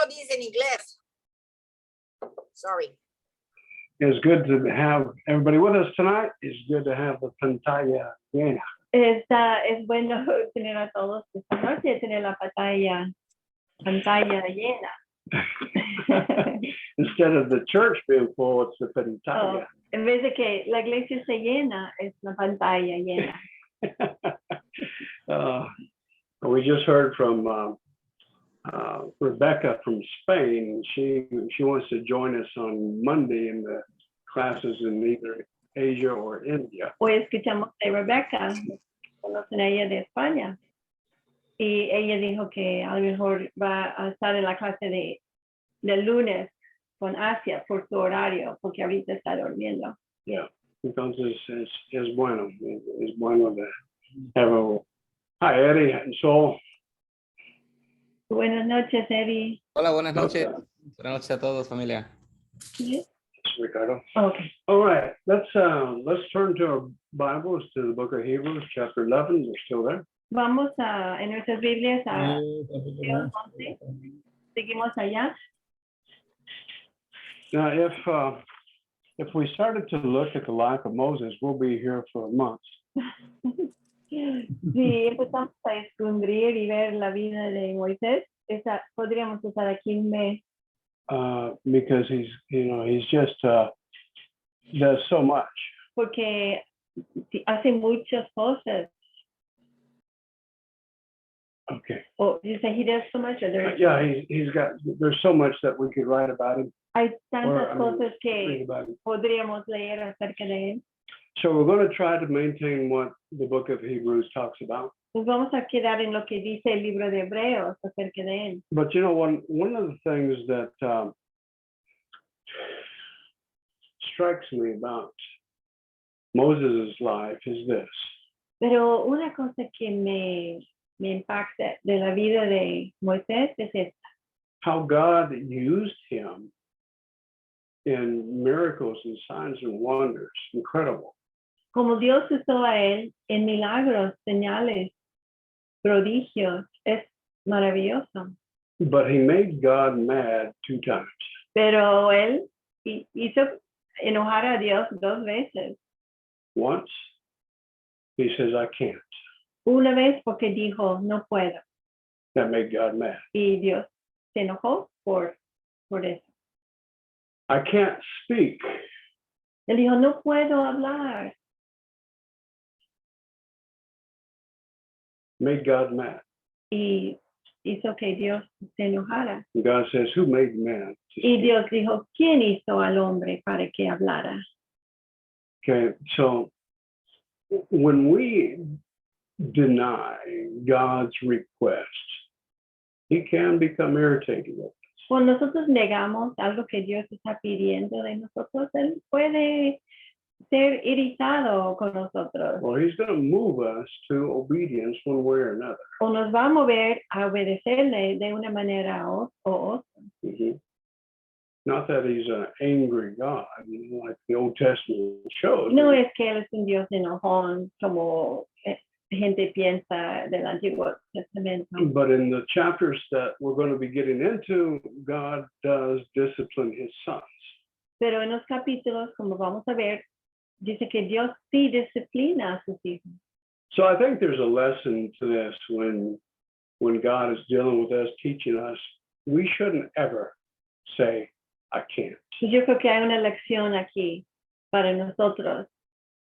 dice en inglés? Sorry. It's good to have everybody with us tonight. It's good to have the pantalla llena. Es bueno tener a todos esta noche, tener la pantalla llena. Instead of the church being full, it's the pantalla. En vez de que la iglesia se llena, es la pantalla llena. We just heard from Rebecca from Spain. She wants to join us on Monday in the classes in either Asia or India. Hoy escuchamos de Rebecca, conocen a ella de España, y ella dijo que a lo mejor va a estar en la clase del lunes con Asia por su horario, porque ahorita está durmiendo. Yeah, entonces es bueno de have a, hi Eddie and Sol. Buenas noches, Eddie. Hola, buenas noches. Buenas noches a todos, familia. ¿Sí? Ricardo. Okay. All right, let's turn to our Bibles to the book of Hebrews, chapter 11. We're still there. Vamos en nuestras Biblias a Hebreos 11. Seguimos allá. Now, if we started to look at the life of Moses, we'll be here for months. Si empezamos a descubrir y ver la vida de Moisés, podríamos estar aquí un mes. Because he's just does so much. Porque hace muchas cosas. Okay. Oh, you say he does so much? Or Yeah, there's so much that we could write about him. Hay tantas cosas read que about him. podríamos leer acerca de él. So we're going to try to maintain what the book of Hebrews talks about. Nos vamos a quedar en lo que dice el libro de Hebreos acerca de él. But one of the things that strikes me about Moses' life is this. Pero una cosa que me impacta de la vida de Moisés es esta. How God used him in miracles and signs and wonders. Incredible. Como Dios usó a él en milagros, señales, prodigios, es maravilloso. But he made God mad 2 times. Pero él hizo enojar a Dios 2 veces. Once, he says, I can't. Una vez porque dijo, no puedo. That made God mad. Y Dios se enojó por eso. I can't speak. Él dijo, no puedo hablar. Made God mad. Y hizo que Dios se enojara. And God says, who made man? to Y speak? Dios dijo, ¿quién hizo al hombre para que hablara? Okay, so when we deny God's request, he can become irritated with us. Cuando nosotros negamos algo que Dios está pidiendo de nosotros, Él puede ser irritado con nosotros. Or he's going to move us to obedience one way or another. O nos va a mover a obedecerle de una manera o otra. Mhm. Not that he's an angry God, like the Old Testament shows. No es que Él es un Dios enojón como gente piensa del Antiguo Testamento. But in the chapters that we're going to be getting into, God does discipline his sons. Pero en los capítulos, como vamos a ver, dice que Dios sí disciplina a sus hijos. So I think there's a lesson to this when God is dealing with us, teaching us, we shouldn't ever say, I can't. Y yo creo que hay una lección aquí para nosotros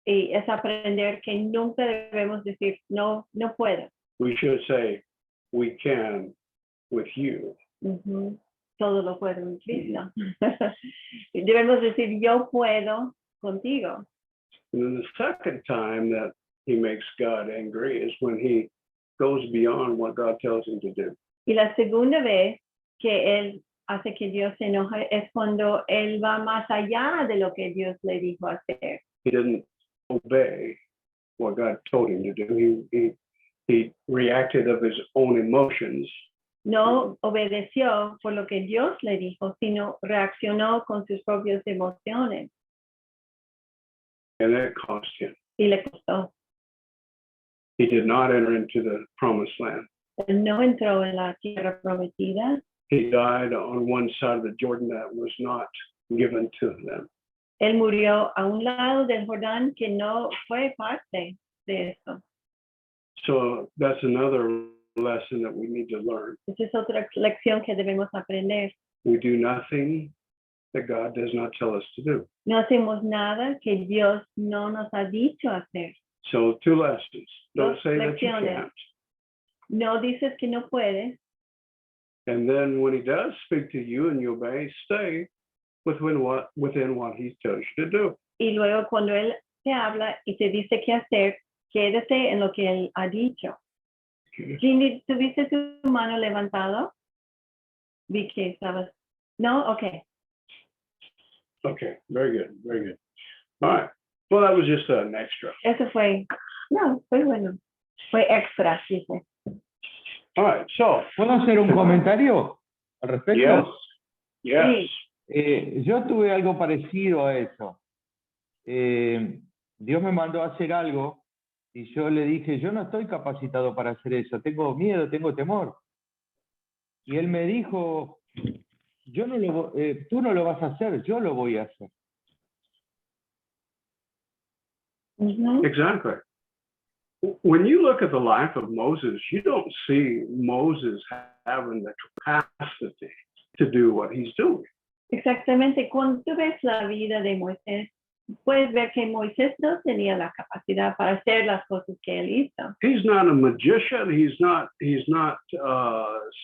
y es aprender que nunca debemos decir no puedo. We should say, we can with you. Uh-huh. Todo lo puedo en Cristo. Debemos decir yo puedo contigo. And then the second time that he makes God angry is when he goes beyond what God tells him to do. Y la segunda vez que él hace que Dios se enoje es cuando él va más allá de lo que Dios le dijo hacer. He didn't obey what God told him to do. He reacted of his own emotions. No obedeció por lo que Dios le dijo, sino reaccionó con sus propias emociones. And that cost him. Y le costó. He did not enter into the promised land. Él no entró en la tierra prometida. He died on one side of the Jordan that was not given to them. Él murió a un lado del Jordán que no fue parte de eso. So that's another lesson that we need to learn. Esa es otra lección que debemos aprender. We do nothing that God does not tell us to do. No hacemos nada que Dios no nos ha dicho hacer. So 2 lessons. Don't Dos say that you lecciones. can't. No dices que no puedes. And then when he does speak to you and you obey, stay within what he tells you to do. Y luego cuando Él te habla y te dice qué hacer, quédate en lo que Él ha dicho. Okay. Cindy, ¿tuviste tu mano levantado? Vi que estabas. No, okay. Okay, very good, very good. All right. Well, that was just an extra. Eso fue. No, fue bueno. Fue extra, dice. All right, so ¿Puedo hacer un comentario al respecto? yes. Yo tuve algo parecido a eso. Dios me mandó a hacer algo y yo le dije, yo no estoy capacitado para hacer eso, tengo miedo, tengo temor. Y él me dijo, tú no lo vas a hacer, yo lo voy a hacer. Ujú. Exactly. When you look at the life of Moses, you don't see Moses having the capacity to do what he's doing. Exactamente. Cuando tú ves la vida de Moisés, puedes ver que Moisés no tenía la capacidad para hacer las cosas que él hizo. He's not a magician. He's not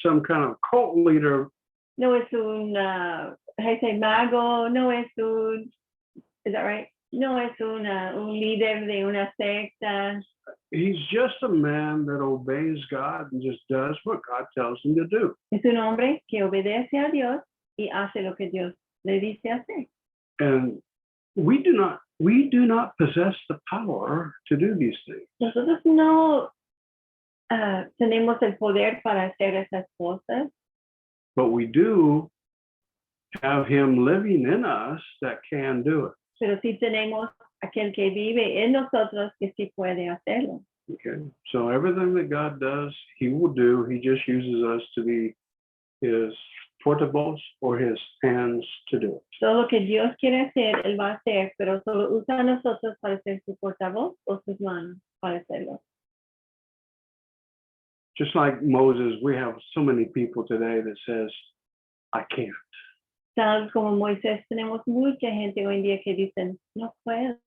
some kind of cult leader. No es un mago, no es un, is that right? No es un líder de una secta. He's just a man that obeys God and just does what God tells him to do. Es un hombre que obedece a Dios y hace lo que Dios le dice hacer. And we do not possess the power to do these things. Nosotros no tenemos el poder para hacer esas cosas, But we do have him living in us that can do it. pero sí tenemos aquel que vive en nosotros que sí puede hacerlo. Okay. So everything that God does, he will do. He just uses us to be his portables or his hands to do it. Todo lo que Dios quiere hacer, Él va a hacer, pero solo usa a nosotros para ser su portavoz o sus manos para hacerlo. Just like Moses, we have so many people today that says, I can't. Tal como Moisés, tenemos mucha gente hoy en día que dicen, no puedo.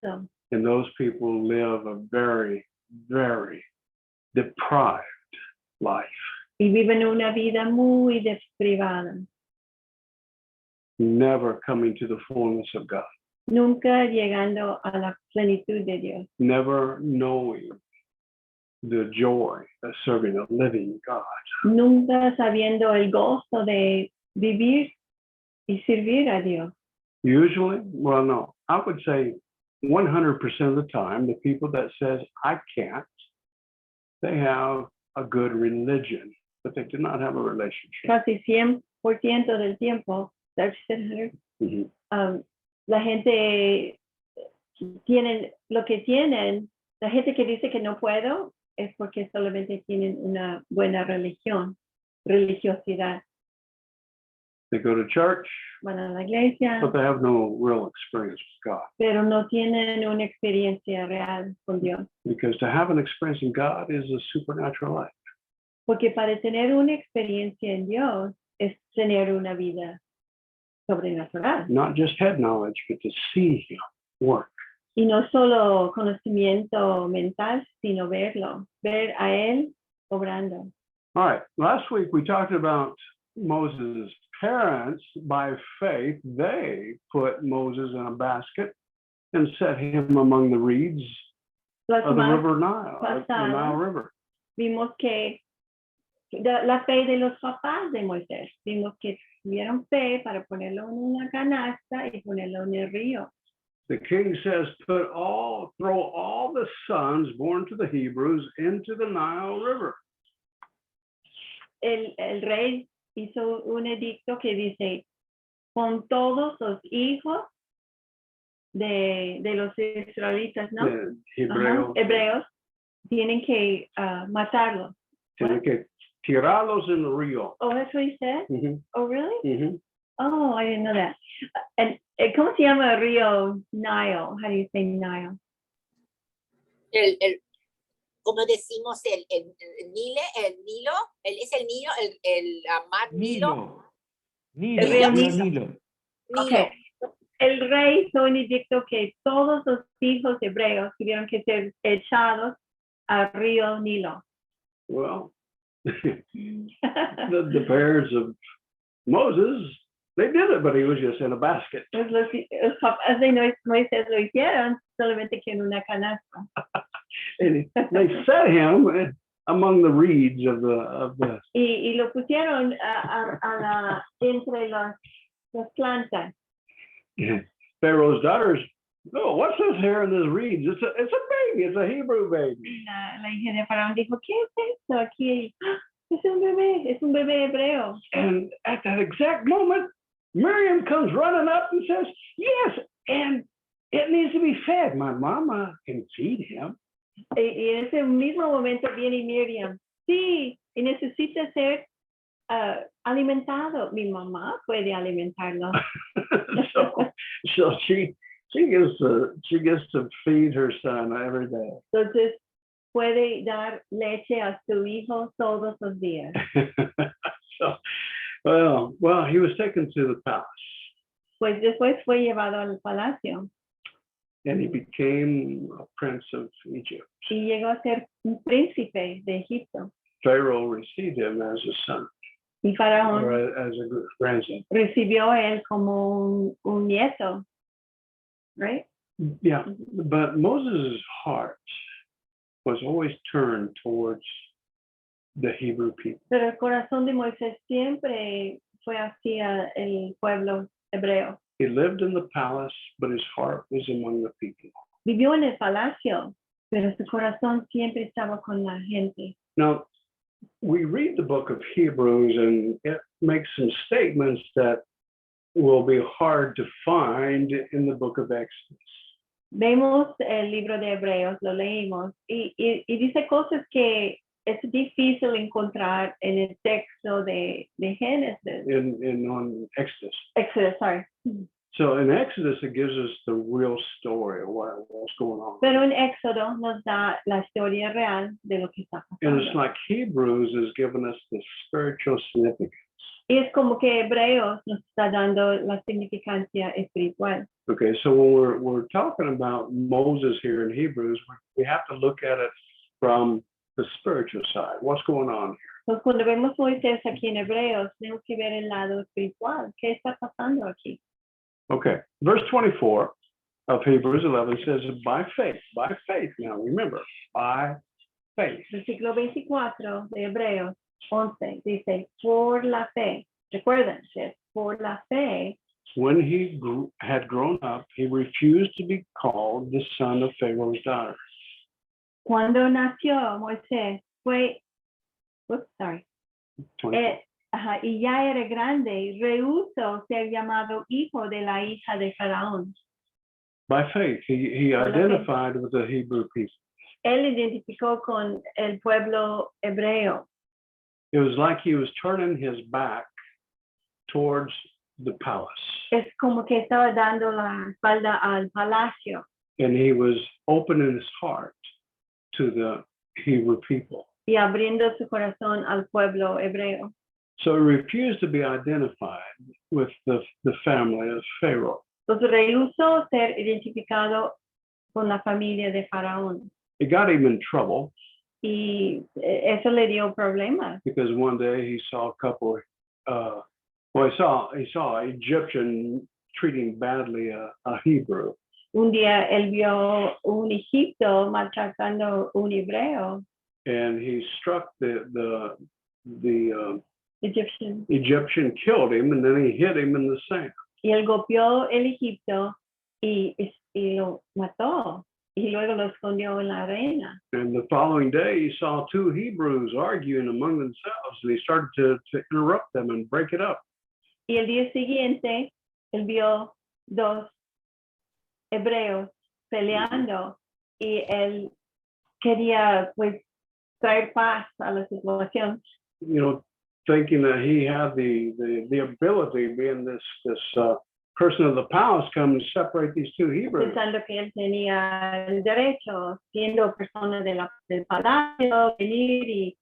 And those people live a very, very deprived life, Y viven una vida muy privada, never coming to the fullness of God, nunca llegando a la plenitud de Dios, never knowing the joy of serving a living God. nunca sabiendo el gozo de vivir y servir a Dios. Usually, well, no, I would say 100% of the time, the people that says, I can't, they have a good religion, but they do not have a relationship. Casi 100% del tiempo, that's 100, Mhm. la gente tienen lo que tienen, la gente que dice que no puedo es porque solamente tienen una buena religiosidad. They go to church, Van a la iglesia, but they have no real experience with God. pero no tienen una experiencia real con Dios. Because to have an experience in God is a supernatural life. Porque para tener una experiencia en Dios es tener una vida sobrenatural. Not just head knowledge, but to see him work. Y no solo conocimiento mental, sino verlo, ver a Él obrando. All right, last week we talked about Moses' parents. By faith, they put Moses in a basket and set him among the reeds La of the semana river Nile, the Nile pasada River. vimos que la fe de los papás de Moisés, vimos que tuvieron fe para ponerlo en una canasta y ponerlo en el río. The king says, throw all the sons born to the Hebrews into the Nile River. El rey hizo un edicto que dice, con todos los hijos de los israelitas, ¿no? The Hebrews, Ajá, hebreos, tienen que matarlos. tienen que Tirados in the río. Oh, that's what he said? Mhm, Oh, really? mhm. Oh, I didn't know that. And ¿cómo se llama el río Nile? How do you say Nile? Como decimos el Nilo, es el Nilo, el mar Nilo. Nilo, río río Nilo. Nilo. Nilo. Okay. El rey hizo un edicto que todos los hijos hebreos tuvieron que ser echados al río Nilo. Well, the parents of Moses, they did it, but he was just in a basket. Los papás de Moisés lo hicieron solamente que en una canasta. And they set him among the reeds of the Y lo pusieron entre las plantas. Pharaoh's daughters. Oh, what's this here in this reeds? It's a baby. It's a Hebrew baby. La hija de Faraón dijo, ¿qué es esto aquí? ¡Ah! Es un bebé hebreo. And at that exact moment, Miriam comes running up and says, yes, and it needs to be fed. My mama can feed him. Y en ese mismo momento viene Miriam. Sí, y necesita ser alimentado. Mi mamá puede alimentarlo. so she gets to feed her son every day. Entonces puede dar leche a su hijo todos los días. So, well, he was taken to the palace. Pues después fue llevado al palacio. And he became a prince of Egypt. Y llegó a ser un príncipe de Egipto. Pharaoh received him as a son, Y Faraón or as a grandson. recibió a él como un nieto. Right? Yeah, but Moses' heart was always turned towards the Hebrew people. Pero el corazón de Moisés siempre fue hacia el pueblo hebreo. He lived in the palace, but his heart was among the people. Vivió en el palacio, pero su corazón siempre estaba con la gente. Now, we read the book of Hebrews, and it makes some statements that will be hard to find in the book of Exodus. Vemos el libro de Hebreos, lo leímos, y dice cosas que es difícil encontrar en el texto de Génesis. On Exodus. Exodus, sorry. So in Exodus, it gives us the real story of what's going on. Pero en Éxodo nos da la historia real de lo que está And pasando. it's like Hebrews is giving us the spiritual significance. Y es como que Hebreos nos está dando la significancia espiritual. Okay, so when we're talking about Moses here in Hebrews, we have to look at it from the spiritual side. What's going on here? Entonces, cuando vemos Moisés aquí en Hebreos, tenemos que ver el lado espiritual. ¿Qué está pasando aquí? Okay, verse 24 of Hebrews 11 says, by faith. Now remember, by faith. Versículo 24 de Hebreos 11 dice, por la fe. Recuerden, es por la fe. When he had grown up, he refused to be called the son of Pharaoh's daughter. Cuando nació Moisés, y ya era grande, rehusó ser llamado hijo de la hija de Faraón. By faith, he identified with the Hebrew people. Él identificó con el pueblo hebreo. It was like he was turning his back towards the palace. Es como que estaba dando la espalda al palacio. And he was opening his heart to the Hebrew people. Y abriendo su corazón al pueblo hebreo. So he refused to be identified with the family of Pharaoh. Entonces rehusó ser identificado con la familia de Faraón. It got him in trouble. Y eso le dio problemas. Because one day he saw a couple, he saw an Egyptian treating badly a Hebrew. Un día él vio un egipto maltratando un hebreo. And he struck the Egyptian, killed him, and then he hit him in the sand. Y él golpeó el egipto y lo mató. Y luego lo escondió en la arena. And the following day, he saw two Hebrews arguing among themselves, and he started to interrupt them and break it up. Y el día siguiente, él vio dos hebreos peleando y él quería pues traer paz a la situación thinking that he had the ability, being this person of the palace, come and separate these two Hebrews. Pensando que él tenía el derecho, siendo persona del palacio, venir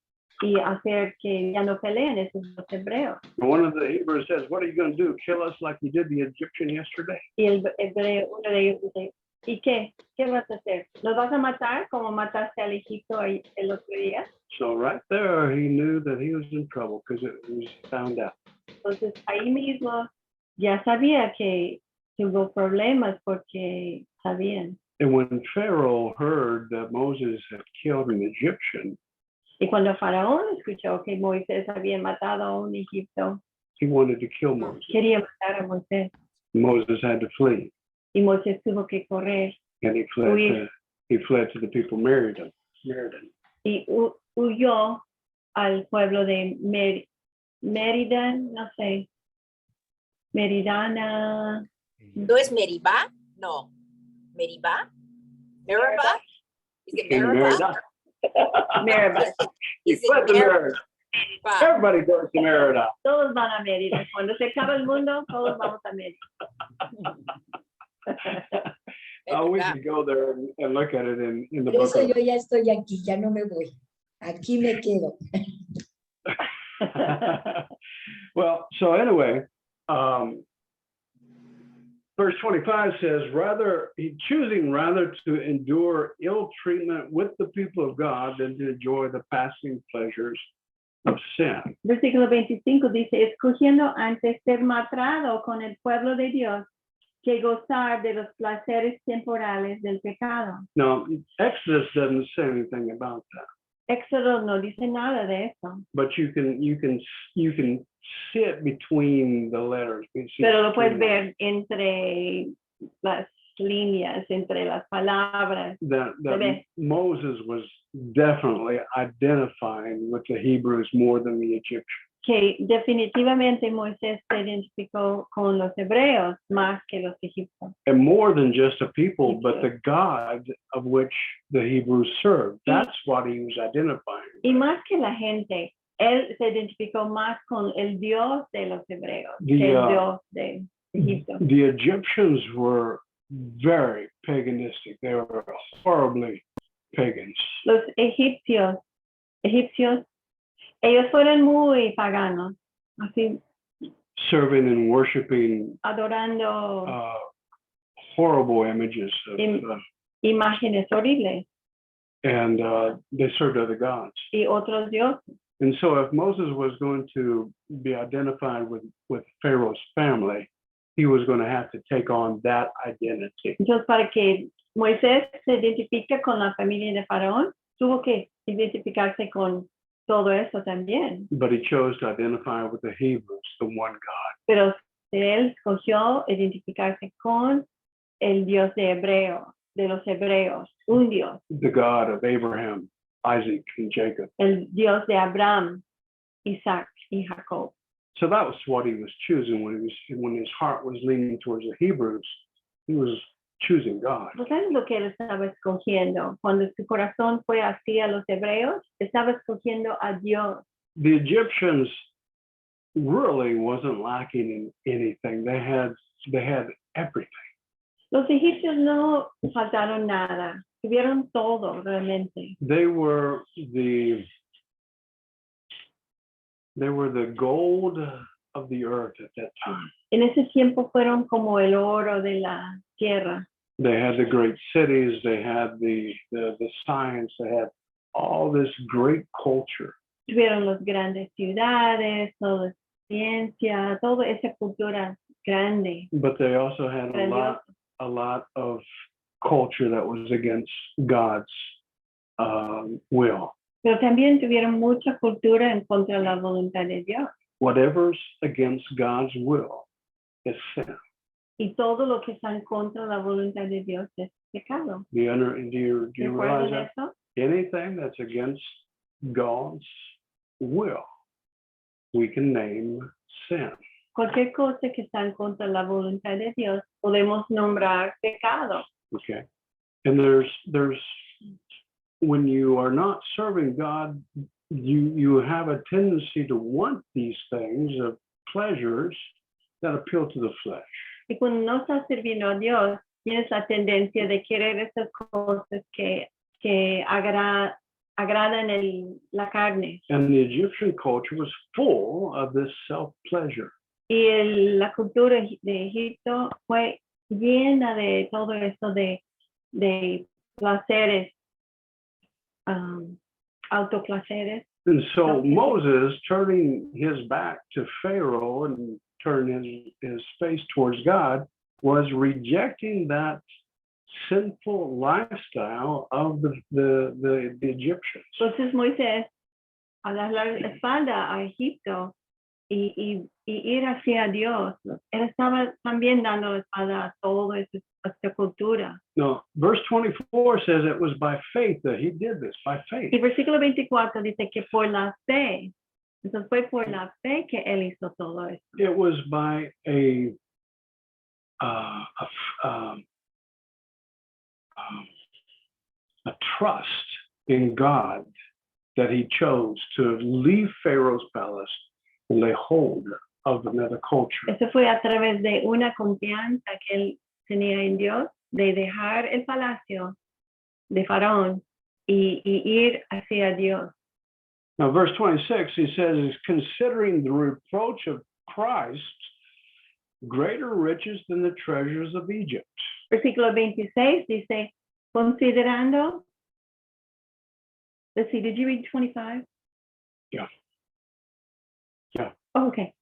y hacer que ya no peleen esos dos hebreos. One of the Hebrews says, "What are you going to do? Kill us like you did the Egyptian yesterday?" Y el hebreo, uno de ellos dice, ¿y qué? ¿Qué vas a hacer? ¿Nos vas a matar como mataste al Egipto el otro día? So right there, he knew that he was in trouble because it was found out. Entonces ahí mismo ya sabía que tuvo problemas porque sabían. And when Pharaoh heard that Moses had killed an Egyptian, Y cuando Faraón escuchó que Moisés había matado a un egipcio, he wanted to kill Moses. quería matar a Moisés. Moses had to flee, Y Moisés tuvo que correr and he fled to the people married him. y huyó al pueblo de Mérida, no sé, Meridana. ¿No es Meribá? No. ¿Meribá? ¿Meribá? Is it In Meribá? Merida. Meribá. He Is it fled to Merida. Meribá? Everybody goes to Merida. Todos van a Mérida. Cuando se acaba el mundo, todos vamos a Mérida. We Meribá. could go there and look at it in the Por book. eso yo ya estoy aquí, ya no me voy. Aquí me quedo. Well, so anyway, verse 25 says, choosing rather to endure ill treatment with the people of God than to enjoy the passing pleasures of sin. Versículo 25 dice, escogiendo antes ser maltratado con el pueblo de Dios que gozar de los placeres temporales del pecado. Now, Exodus doesn't say anything about that, Éxodo no dice nada de eso, but you can sit between the letters. pero lo puedes ver entre las líneas, entre las palabras. That Bebé. Moses was definitely identifying with the Hebrews more than the Egyptians. Que definitivamente Moisés se identificó con los hebreos más que los egipcios. And more than just a people, but the God of which the Hebrews served. That's what he was identifying. Y más que la gente, él se identificó más con el Dios de los hebreos, que el Dios de Egipto. The Egyptians were very paganistic. They were horribly pagans. Los egipcios, ellos fueron muy paganos, así Serving and worshiping adorando horrible images of, imágenes horribles and they served other gods. y otros dioses. And so if Moses was going to be identified with Pharaoh's family, he was going to have to take on that identity. Entonces, para que Moisés se identifique con la familia de Faraón, tuvo que identificarse con todo eso también. But he chose to identify with the Hebrews, the one God. Pero él escogió identificarse con el Dios de los hebreos, un Dios, The God of Abraham, Isaac, and Jacob. el Dios de Abraham, Isaac y Jacob. So that was what he was choosing when his heart was leaning towards the Hebrews. He was choosing God. Pues es lo que él estaba escogiendo. Cuando su corazón fue hacia los hebreos, estaba escogiendo a Dios. The Egyptians really wasn't lacking in anything. They had everything. Los egipcios no faltaron nada, tuvieron todo realmente. They were the gold of the earth at that time. En ese tiempo fueron como el oro de la tierra. They had the great cities, they had the science, they had all this great culture. Tuvieron las grandes ciudades, toda ciencia, toda esa cultura grande. But they also had a lot of culture that was against God's will. Pero también tuvieron mucha cultura en contra de la voluntad de Dios. Whatever's against God's will is sin. Y todo lo que está en contra de la voluntad de Dios es pecado. Do you realize ¿Recuerdan that? eso? Anything that's against God's will, we can name sin. Cualquier cosa que está en contra de la voluntad de Dios, podemos nombrar pecado. Okay. And there's when you are not serving God you have a tendency to want these things of pleasures that appeal to the flesh. Y cuando no estás sirviendo a Dios, tienes la tendencia de querer esas cosas que agradan la carne. And the Egyptian culture was full of this self-pleasure. Y la cultura de Egipto fue llena de todo esto de placeres, autoplaceres. And so Moses, turning his back to Pharaoh and turning his face towards God, was rejecting that sinful lifestyle of the Egyptians. Entonces Moisés, al dar la espalda a Egipto y ir hacia Dios, él estaba también dando la espalda a toda esta cultura. No, verse 24 says it was by faith that he did this, by faith. Y versículo 24 dice que por la fe, entonces fue por la fe que él hizo todo esto. It was by a trust in God that he chose to leave Pharaoh's palace and lay hold of another culture. Eso fue a través de una confianza que él tenía en Dios, de dejar el palacio de Faraón y ir hacia Dios. Now, verse 26, he says, is considering the reproach of Christ greater riches than the treasures of Egypt. Versículo 26 dice, considerando, let's see, did you read 25? Yeah. Yeah. Oh, okay.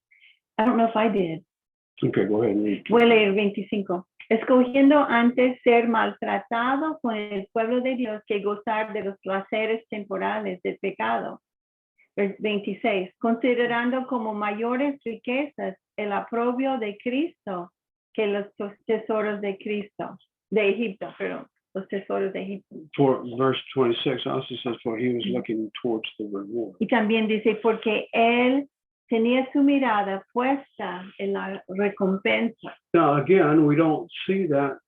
I don't know if I did. Okay, go ahead and read. Voy a leer 25. Escogiendo antes ser maltratado con el pueblo de Dios que gozar de los placeres temporales del pecado. 26. Considerando como mayores riquezas el aprobio de Cristo que los tesoros de Cristo, de Egipto, perdón, los tesoros de Egipto. For verse 26 also says, for he was looking towards the reward. Y también dice, porque él tenía su mirada puesta en la recompensa. Now, again, we don't see that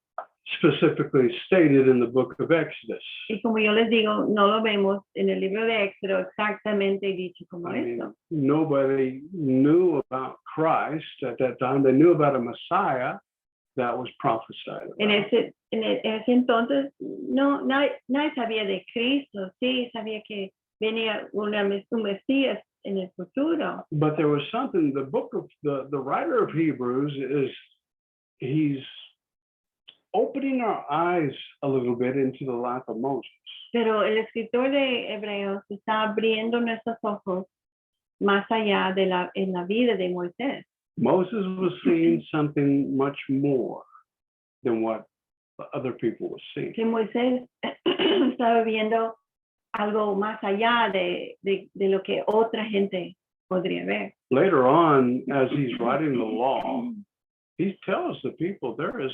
specifically stated in the book of Exodus. Y como yo les digo, no lo vemos en el libro de Éxodo exactamente dicho como I mean, esto. nobody knew about Christ at that time. They knew about a Messiah that was prophesied about. En ese entonces, no, nadie sabía de Cristo. Sí, sabía que venía un Mesías en el futuro. But there was something, the book of the writer of Hebrews he's opening our eyes a little bit into the life of Moses. Pero el escritor de Hebreos está abriendo nuestros ojos más allá en la vida de Moisés. Moses was seeing something much more than what other people were seeing. Que Moisés estaba viendo algo más allá de lo que otra gente podría ver. Later on, as he's writing the law, he tells the people there is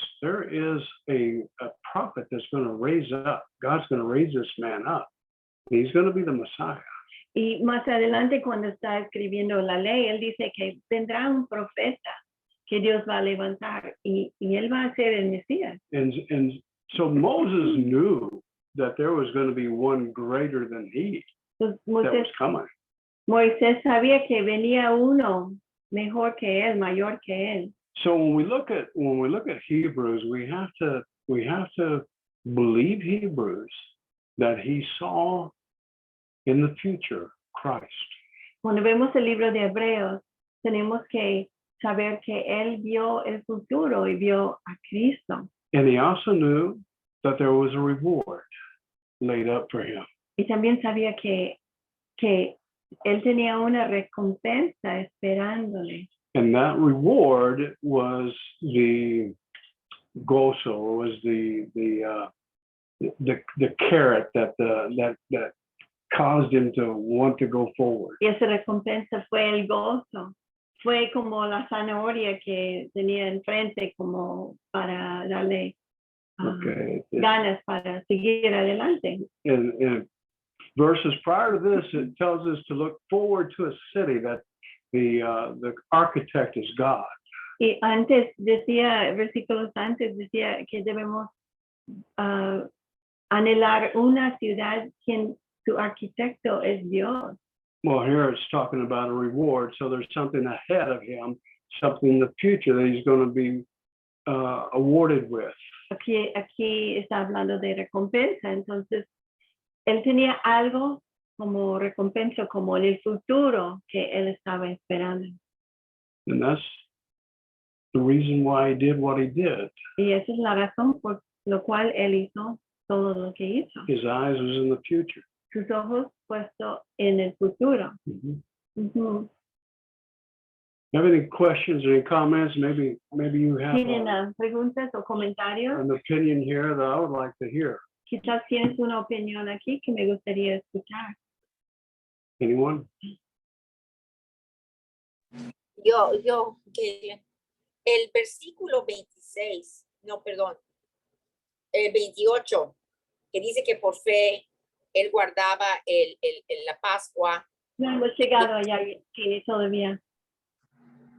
a prophet that's going to raise up. God's going to raise this man up. He's going to be the Messiah. Y más adelante, cuando está escribiendo la ley, él dice que vendrá un profeta que Dios va a levantar y él va a ser el Mesías. And so Moses knew that there was going to be one greater than he Entonces, that was coming. Moisés sabía que venía uno mejor que él, mayor que él. So when we look at Hebrews, we have to believe Hebrews that he saw in the future Christ. Cuando vemos el libro de Hebreos, tenemos que saber que él vio el futuro y vio a Cristo. And he also knew that there was a reward laid up for him. Y también sabía que él tenía una recompensa esperándole. And that reward was the gozo, was the carrot that caused him to want to go forward. Y esa recompensa fue el gozo. Fue como la zanahoria que tenía enfrente como para darle ganas para seguir adelante. And verses prior to this, it tells us to look forward to a city that the architect is God. Y antes decía, versículos antes decía que debemos anhelar una ciudad quien su arquitecto es Dios. Well, here it's talking about a reward. So there's something ahead of him, something in the future that he's going to be awarded with. Aquí está hablando de recompensa. Entonces, él tenía algo como recompensa, como en el futuro que él estaba esperando. And that's the reason why he did what he did. Y esa es la razón por lo cual él hizo todo lo que hizo. His eyes was in the future. Sus ojos puestos en el futuro. Ujú. Have any questions or any comments? Maybe you have ¿Tienen preguntas o comentarios? an opinion here that I would like to hear. Quizás tienes una opinión aquí que me gustaría escuchar. Anyone? Yo, que el versículo 26, no, perdón, el 28, que dice que por fe él guardaba la Pascua. No hemos llegado allá sí, todavía.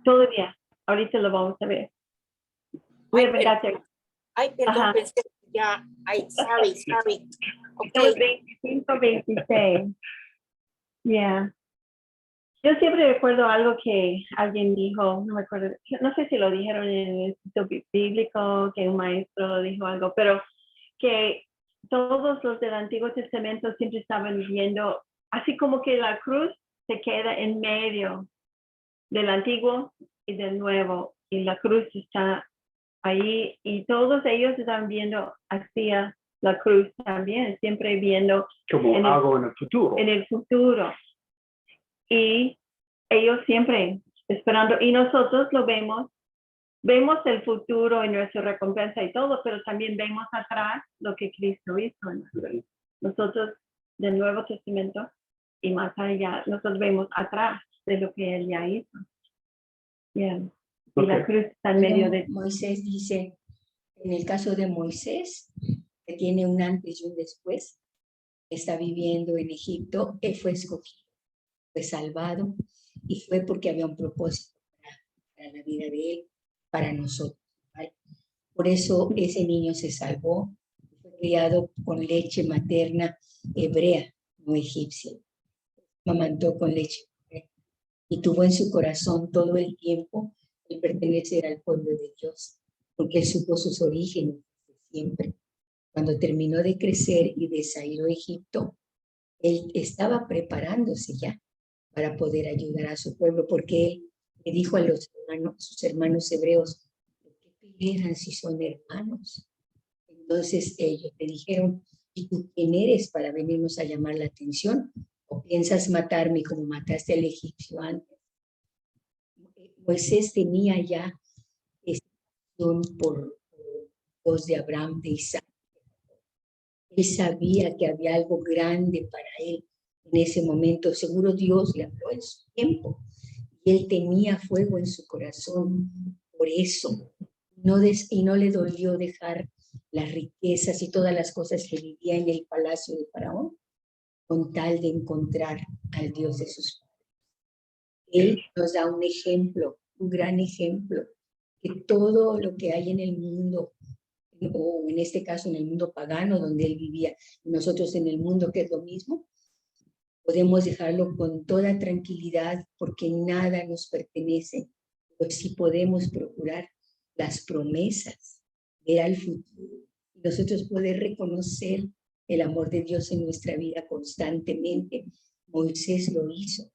Todavía. Ahorita lo vamos a ver. Voy a ver. Ay, perdón, Ajá. pensé que ya. Ay, sorry. Estamos Okay. 25, 26. Yeah. Yo siempre recuerdo algo que alguien dijo, no me acuerdo, no sé si lo dijeron en el instituto bíblico, que un maestro dijo algo, pero que todos los del Antiguo Testamento siempre estaban viendo, así como que la cruz se queda en medio del Antiguo y del Nuevo, y la cruz está ahí, y todos ellos están viendo hacia la cruz también, siempre viendo Como algo en el futuro. en el futuro. Y ellos siempre esperando, y nosotros lo vemos el futuro en nuestra recompensa y todo, pero también vemos atrás lo que Cristo hizo. Nosotros del Nuevo Testamento y más allá, nosotros vemos atrás de lo que Él ya hizo. Bien. Y la cruz está en medio de... Moisés dice, en el caso de Moisés, que tiene un antes y un después, está viviendo en Egipto, él fue escogido, fue salvado, y fue porque había un propósito para la vida de él, para nosotros, ¿vale? Por eso ese niño se salvó, fue criado con leche materna hebrea, no egipcia. Mamantó con leche hebrea, y tuvo en su corazón todo el tiempo el pertenecer al pueblo de Dios, porque él supo sus orígenes desde siempre. Cuando terminó de crecer y de salir a Egipto, él estaba preparándose ya para poder ayudar a su pueblo, porque él le dijo a sus hermanos hebreos, ¿por qué pelean si son hermanos? Entonces ellos le dijeron, ¿y tú quién eres para venirnos a llamar la atención? ¿O piensas matarme como mataste al egipcio antes? Moisés tenía ya esta por Dios de Abraham, de Isaac. Él sabía que había algo grande para él en ese momento. Seguro Dios le habló en su tiempo. Y él tenía fuego en su corazón. Por eso, y no le dolió dejar las riquezas y todas las cosas que vivía en el palacio de Faraón, con tal de encontrar al Dios de sus padres. Él nos da un ejemplo, un gran ejemplo, que todo lo que hay en el mundo, o en este caso en el mundo pagano donde él vivía, y nosotros en el mundo que es lo mismo, podemos dejarlo con toda tranquilidad porque nada nos pertenece, pero sí podemos procurar las promesas, ver al futuro, y nosotros poder reconocer el amor de Dios en nuestra vida constantemente. Moisés lo hizo,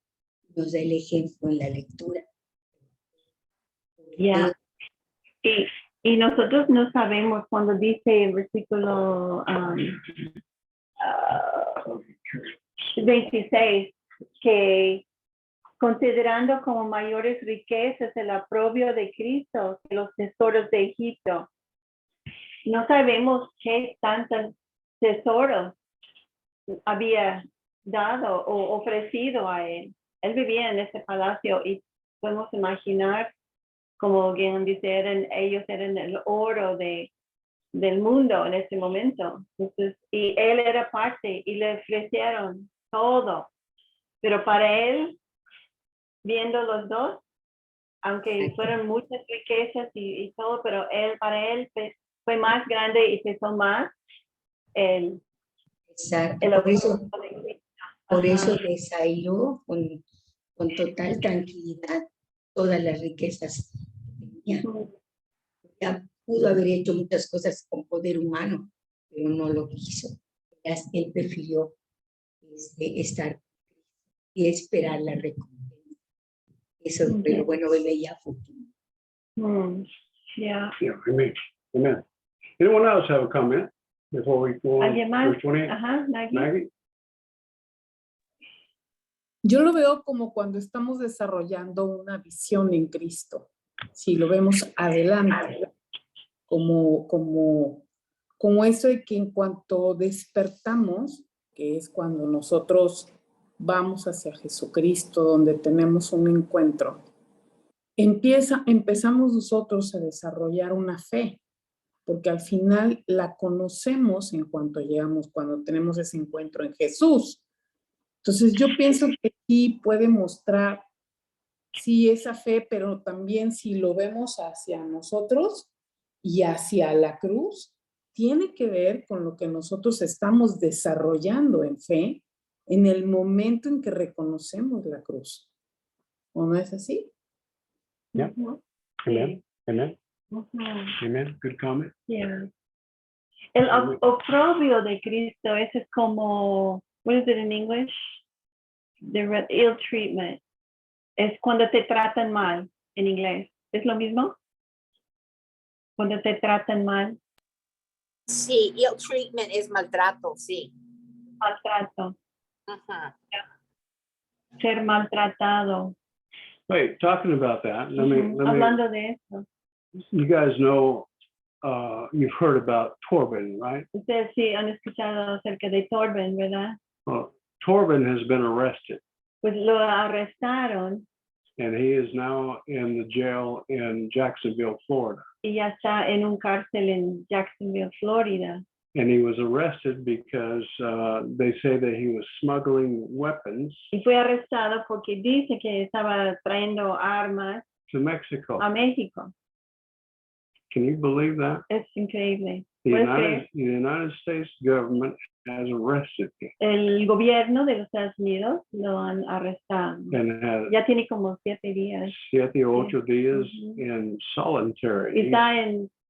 nos da el ejemplo en la lectura. Ya. Y nosotros no sabemos cuando dice el versículo 26, que considerando como mayores riquezas el aprobio de Cristo que los tesoros de Egipto. No sabemos qué tantos tesoros había dado o ofrecido a él. Él vivía en ese palacio y podemos imaginar, como quien dice, ellos eran el oro del mundo en ese momento. Entonces, y él era parte y le ofrecieron todo. Pero para él, viendo los dos, aunque fueron muchas riquezas y todo, pero para él fue más grande y pesó más el Exacto. Por eso Por Ajá. eso desairó con total tranquilidad todas las riquezas que tenía. Ya pudo haber hecho muchas cosas con poder humano, pero no lo quiso. Él prefirió estar y esperar la recompensa. Eso fue lo bueno, él veía futuro. Yeah. Yeah, amen. Amen. Anyone else have a comment before we go on? ¿Alguien más? Verse 28? Ajá, Maggie. Maggie? Yo lo veo como cuando estamos desarrollando una visión en Cristo. Si lo vemos adelante, como eso de que en cuanto despertamos, que es cuando nosotros vamos hacia Jesucristo, donde tenemos un encuentro, empezamos nosotros a desarrollar una fe, porque al final la conocemos en cuanto llegamos, cuando tenemos ese encuentro en Jesús. Entonces yo pienso que sí puede mostrar, sí, esa fe, pero también si lo vemos hacia nosotros y hacia la cruz, tiene que ver con lo que nosotros estamos desarrollando en fe en el momento en que reconocemos la cruz. ¿O no es así? Yeah. Amen. Amen. Amen. Good comment. Yeah. El oprobio de Cristo, ese es como, what is it in English? The ill treatment. Es cuando te tratan mal en inglés. ¿Es lo mismo? Cuando te tratan mal. Sí, ill treatment es maltrato, sí. Maltrato. Ajá. Ser maltratado. Wait, talking about that, let me, Hablando de eso. you guys know, you've heard about Torben, right? Ustedes sí han escuchado acerca de Torben, ¿verdad? Well, Torben has been arrested Pues lo arrestaron and he is now in the jail in Jacksonville, Florida. y ya está en un cárcel en Jacksonville, Florida. And he was arrested because they say that he was smuggling weapons Y fue arrestado porque dice que estaba trayendo armas to Mexico. a México. Can you believe that? Es increíble. The ¿Puedes United, creer? the United States government has arrested him El gobierno de los Estados Unidos lo han arrestado. and has Ya tiene como 7 días. 7 o 8 días Ujú. in solitary. Y está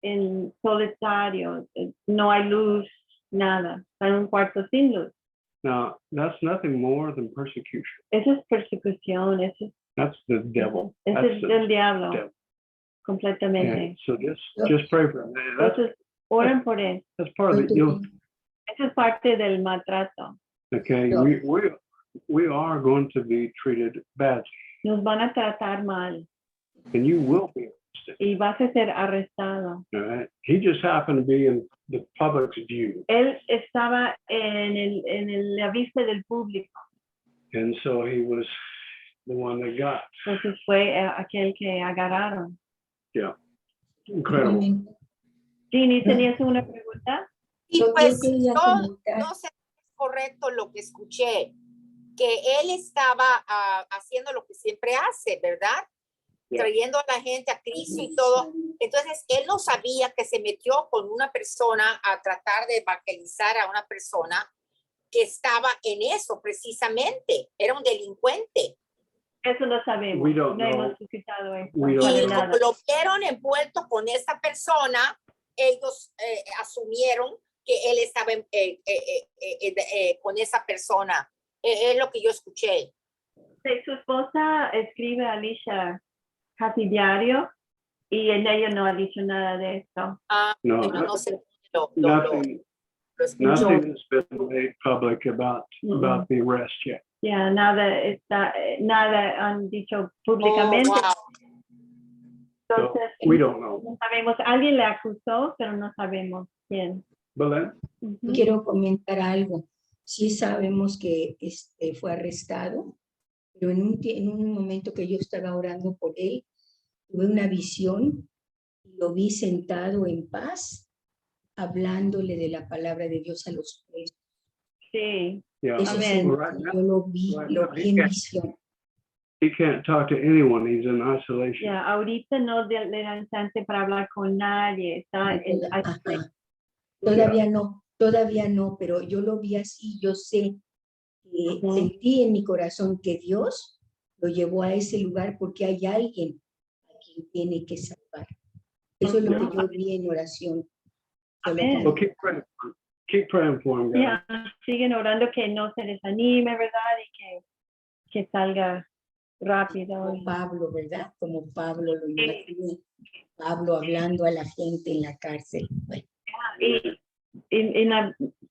en solitario. No hay luz, nada. Está en un cuarto sin luz. Now, that's nothing more than persecution. Eso es persecución. Eso That's the devil. es That's the del diablo. devil. Completamente. And so just pray for him. Entonces, oran por él. That's part of it. Eso es parte del maltrato. Okay, No. we are going to be treated badly, Nos van a tratar mal and you will be arrested. y vas a ser arrestado. All right? He just happened to be in the public's view, Él estaba en la vista del público. and so he was the one that got. Entonces fue aquel que agarraron. Yeah, incredible. Ginny, ¿tenías una pregunta? Y Yo pues quería yo comentar. no sé si es correcto lo que escuché, que él estaba haciendo lo que siempre hace, ¿verdad? Yeah. Trayendo a la gente a Cristo y todo. Entonces, él no sabía que se metió con una persona a tratar de evangelizar a una persona que estaba en eso precisamente. Era un delincuente. Eso no sabemos. We don't No know. hemos escuchado eso. We don't para Y know. nada. como lo vieron envuelto con esta persona, ellos asumieron que él estaba con esa persona. Es lo que yo escuché. Sí, su esposa escribe a Alicia casi diario y ella no ha dicho nada de esto. No, Bueno, no sé. Lo nothing, escuchó. nothing has been made public about the arrest yet. Ya, nada han dicho públicamente. Oh, wow. So Entonces, we don't know. no sabemos, alguien le acusó, pero no sabemos quién. Belén? Ujú. Quiero comentar algo. Sí sabemos que fue arrestado, pero en un momento que yo estaba orando por él, tuve una visión y lo vi sentado en paz, hablándole de la palabra de Dios a los presos. Sí, Yeah. Eso Amén. sí, Right now, yo lo vi en visión. he can't talk to anyone. He's in isolation. ya, ahorita no le dan chance para hablar con nadie. Está Ajá. Todavía no, pero yo lo vi así, yo sé que sentí en mi corazón que Dios lo llevó a ese lugar porque hay alguien a quien tiene que salvar. Eso es lo que yo vi en oración. Amén. Well, keep praying for him, guys. Ya, siguen orando que no se desanime, ¿verdad? Y que salga rápido. Como Pablo, ¿verdad? Como Pablo lo imaginé. Pablo hablando a la gente en la cárcel. Bueno,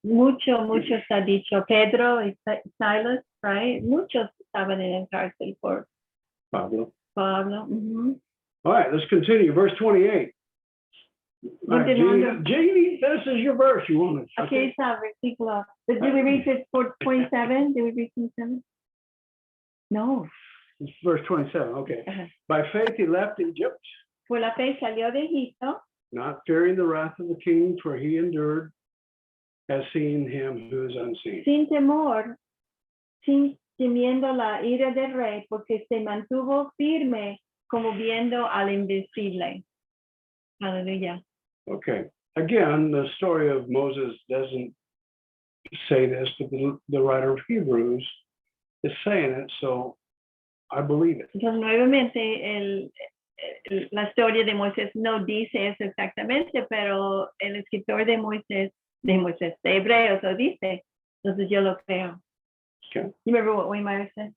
Muchos ha dicho, Pedro y Silas, right? Muchos estaban en la cárcel por Pablo. Pablo. All right, let's continue. Verse 28. All right, Continuando. Jeannie, this is your verse. You want to? Aquí está, versículo. Did we read it for 27? Did we read 27? No. It's verse 27. Okay. By faith he left Egypt, Por la fe salió de Egipto, not fearing the wrath of the king, for he endured, has seen him who is unseen. sin temor, sin temiendo la ira del rey, porque se mantuvo firme como viendo al invisible. Aleluya. Okay. Again, the story of Moses doesn't say this, but the writer of Hebrews is saying it, so I believe it. Entonces, nuevamente, la historia de Moisés no dice eso exactamente, pero el escritor de Hebreos lo dice. Entonces, yo lo creo. Okay. You remember what Wayne Myers said?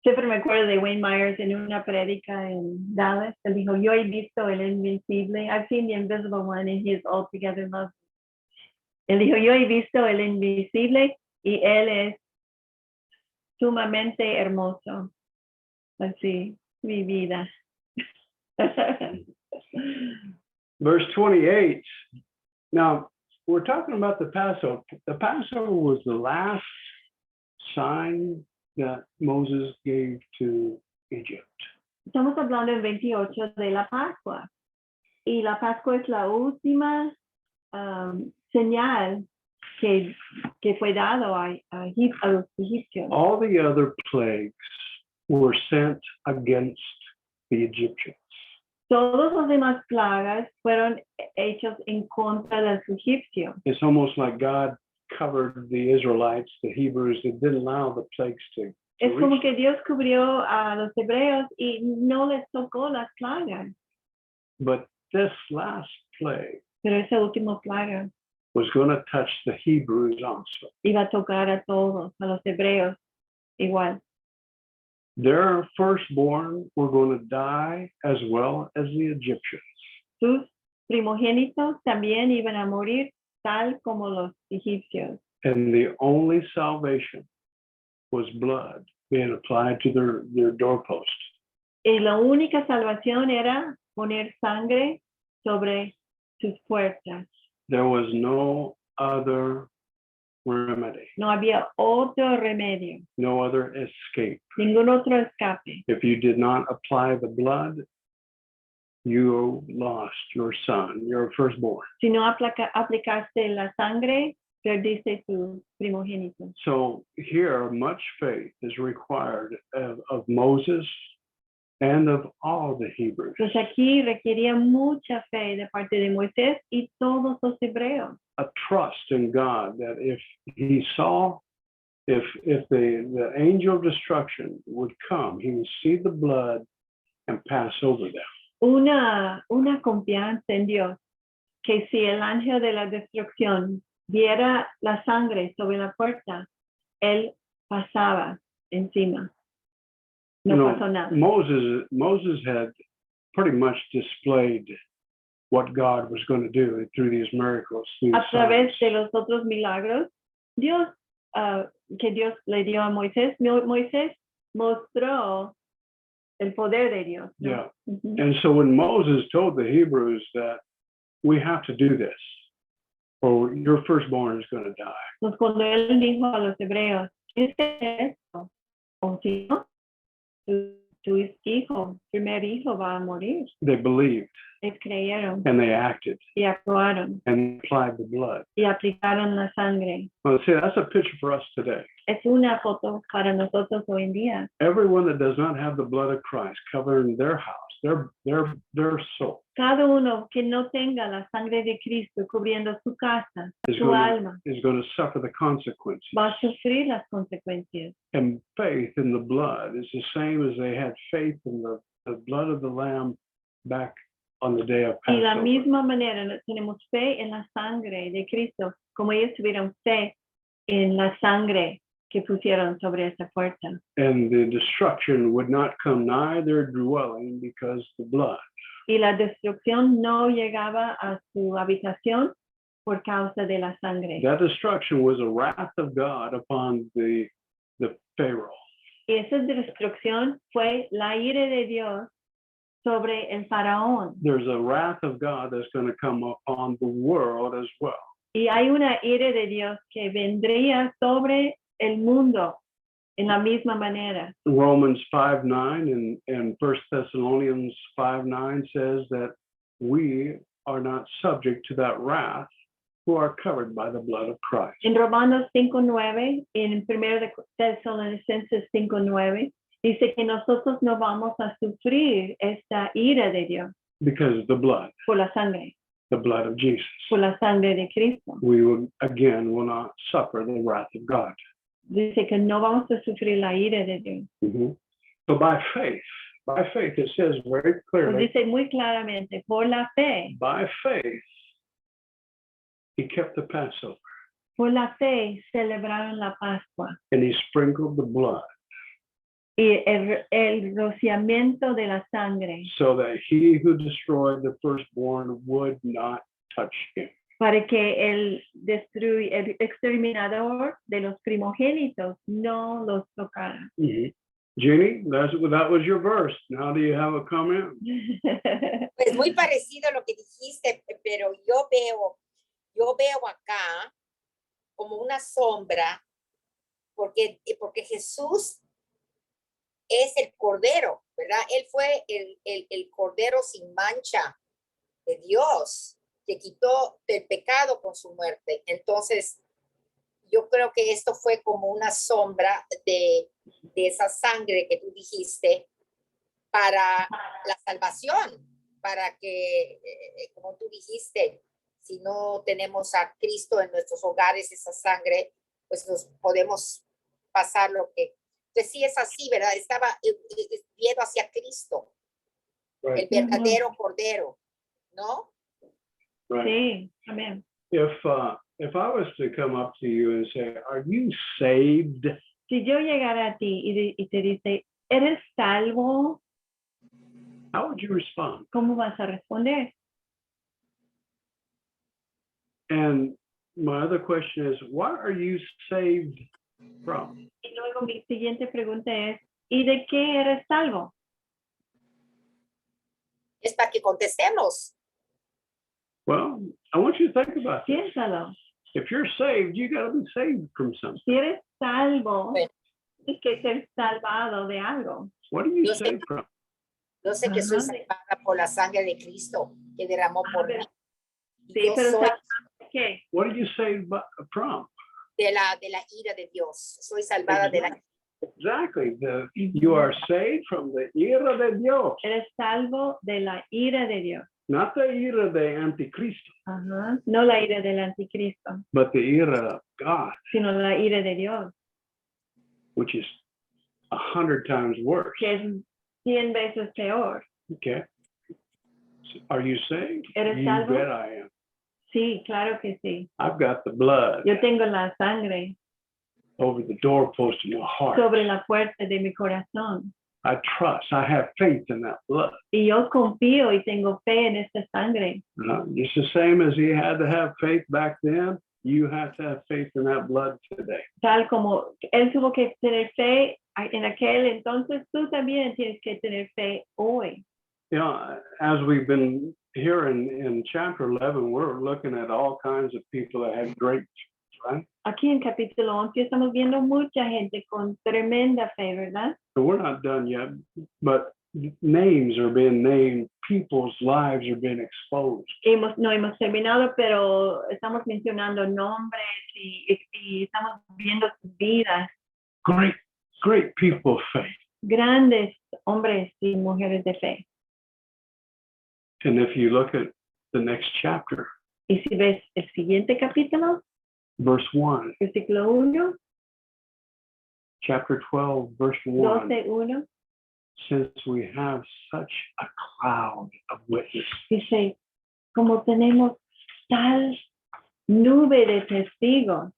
Siempre me acuerdo de Wayne Myers en una prédica en Dallas. Él dijo, yo he visto el invisible. I've seen the invisible one and he is altogether lovely. Él dijo, yo he visto el invisible y él es sumamente hermoso. Así, mi vida. Verse 28. Now, we're talking about the Passover. The Passover was the last sign that Moses gave to Egypt. Estamos hablando en 28 de la Pascua. Y la Pascua es la última señal que fue dado a los egipcios. All the other plagues were sent against the Egyptians. Todos los demás plagas fueron hechos en contra de los egipcios. It's almost like God covered the Israelites, the Hebrews, that didn't allow the plagues to Es como reach que Dios cubrió a los hebreos y no les tocó las plagas. But this last plague Pero esa última plaga was going to touch the Hebrews also. iba a tocar a todos, a los hebreos igual. Their firstborn were going to die as well as the Egyptians. Sus primogénitos también iban a morir tal como los egipcios. And the only salvation was blood being applied to their doorpost. Y la única salvación era poner sangre sobre sus puertas. There was no other remedy, No había otro remedio, no other escape. ningún otro escape. If you did not apply the blood, you lost your son, your firstborn. Si no aplicaste la sangre, perdiste tu primogénito. So here, much faith is required of Moses and of all the Hebrews. Pues aquí requería mucha fe de parte de Moisés y todos los hebreos. A trust in God that if he saw, if the angel of destruction would come, he would see the blood and pass over them. Una confianza en Dios, que si el ángel de la destrucción viera la sangre sobre la puerta, él pasaba encima. No pasó nada. Moses had pretty much displayed what God was going to do through these miracles. A través de los otros milagros, Dios, que Dios le dio a Moisés, Moisés mostró el poder de Dios. ¿no? Yeah. And so when Moses told the Hebrews that we have to do this, or your firstborn is going to die. Entonces, cuando él dijo a los hebreos, ¿qué es esto? O si no, tu hijo, primer hijo va a morir. They believed. creyeron and they acted y actuaron and applied the blood. y aplicaron la sangre. Well, see, that's a picture for us today. Es una foto para nosotros hoy en día. Everyone that does not have the blood of Christ covering their house, their soul, Cada uno que no tenga la sangre de Cristo cubriendo su casa, is su going alma, to suffer the consequences. va a sufrir las consecuencias. And faith in the blood is the same as they had faith in the blood of the Lamb back on the day of Y la Passover. misma manera tenemos fe en la sangre de Cristo, como ellos tuvieron fe en la sangre que pusieron sobre esa puerta. And the destruction would not come nigh their dwelling because the blood. Y la destrucción no llegaba a su habitación por causa de la sangre. That destruction was a wrath of God upon the Pharaoh. Y esa destrucción fue la ira de Dios sobre el faraón. There's a wrath of God that's going to come upon the world as well. Y hay una ira de Dios que vendría sobre el mundo en la misma manera. Romans 5:9 and 1 Thessalonians 5:9 says that we are not subject to that wrath who are covered by the blood of Christ. En Romanos 5:9, en 1 de Tesalonicenses 5:9, dice que nosotros no vamos a sufrir esta ira de Dios Because of the blood, por la sangre, the blood of Jesus. por la sangre de Cristo. We will not suffer the wrath of God. Dice que no vamos a sufrir la ira de Dios. Mm-hmm. So by faith, it says very Pues clearly, dice muy claramente, por la fe, by faith, he kept the Passover por la fe celebraron la Pascua. and he sprinkled the blood Y el rociamiento de la sangre so that he who destroyed the firstborn would not touch him. para que el exterminador de los primogénitos no los tocara. Mm-hmm. Jeannie, that was your verse. Now do you have a comment? Pues muy parecido a lo que dijiste, pero yo veo acá como una sombra, porque Jesús es el Cordero, ¿verdad? Él fue el Cordero sin mancha de Dios, que quitó el pecado con su muerte. Entonces, yo creo que esto fue como una sombra de esa sangre que tú dijiste para la salvación, para que, como tú dijiste, si no tenemos a Cristo en nuestros hogares, esa sangre, pues nos podemos pasar lo que... Entonces sí es así, ¿verdad? Estaba viendo hacia Cristo, Right. el verdadero Cordero, ¿no? Right. Sí, amén. If I was to come up to you and say, "Are you saved?" Si yo llegara a ti y te dice, ¿eres salvo? How would you respond? ¿Cómo vas a responder? And my other question is, what are you saved from? Y luego mi siguiente pregunta es, ¿y de qué eres salvo? Es para que contestemos. Well, I want you to think about this. Piénsalo. If you're saved, you got to be saved from something. Si eres salvo, Bueno. tienes que ser salvado de algo. What are you Yo sé- saved from? Yo sé que soy Ajá. salvada por la sangre de Cristo que derramó por mí. Sí, Yo pero soy ¿sabes qué? What are you saved from? de la ira de Dios. Soy salvada de la... Exactly. You are saved from the ira de Dios, Eres salvo de la ira de Dios. not the ira de Anticristo, Ajá. No la ira del anticristo, but the ira of God, sino la ira de Dios, which is 100 times worse. que es 100 veces peor. Okay. So are you saved? ¿Eres You salvo? bet I am. Sí, claro que sí. I've got the blood Yo tengo la sangre over the doorpost of my heart. sobre la puerta de mi corazón. I trust. I have faith in that blood. Y yo confío y tengo fe en esta sangre. Just the same as he had to have faith back then, you have to have faith in that blood today. Tal como él tuvo que tener fe en aquel entonces, tú también tienes que tener fe hoy. You know, as we've been here in chapter 11, we're looking at all kinds of people that had great, right? Aquí en capítulo 11 estamos viendo mucha gente con tremenda fe, ¿verdad? So we're not done yet, but names are being named, people's lives are being exposed. No hemos terminado, pero estamos mencionando nombres y estamos viendo sus vidas. Great people of faith. Grandes hombres y mujeres de fe. And if you look at the next chapter, Y si ves el siguiente capítulo, verse 1, versículo 1, chapter 12, verse 1, 12:1, since we have such a cloud of witnesses. dice, como tenemos tal nube de testigos.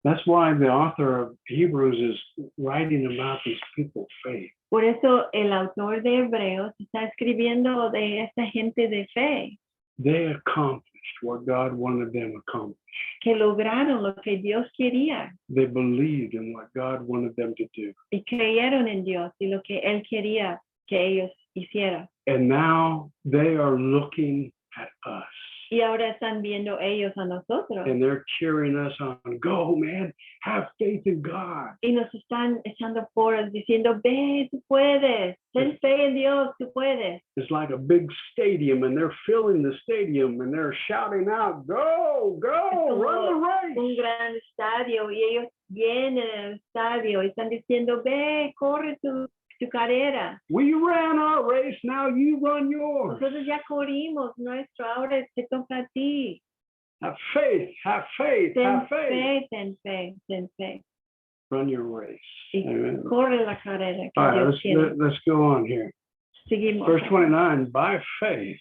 That's why the author of Hebrews is writing about these people's faith. Por eso el autor de Hebreos está escribiendo de esta gente de fe They accomplished what God wanted them to accomplish. que lograron lo que Dios quería They believed in what God wanted them to do. y creyeron en Dios y lo que Él quería que ellos hicieran. And now they are looking at us. Y ahora están viendo ellos a nosotros And they're cheering us on. Go, man. Have faith in God. y nos están echando porras diciendo, ve, tú puedes, ten fe en Dios, tú puedes. It's like a big stadium, and they're filling the stadium, and they're shouting out, go, go, run the race. Un gran estadio y ellos llenan el estadio y están diciendo, ve, corre tu carrera. We ran our race, now you run yours. Nosotros ya corrimos nuestro, ahora te toca a ti. Have faith, have faith, Ten have faith. fe, ten fe, ten fe. Run your race. Y Amen. corre la carrera que All right, Dios tiene. let's go on here. Seguimos. Verse 29, by faith,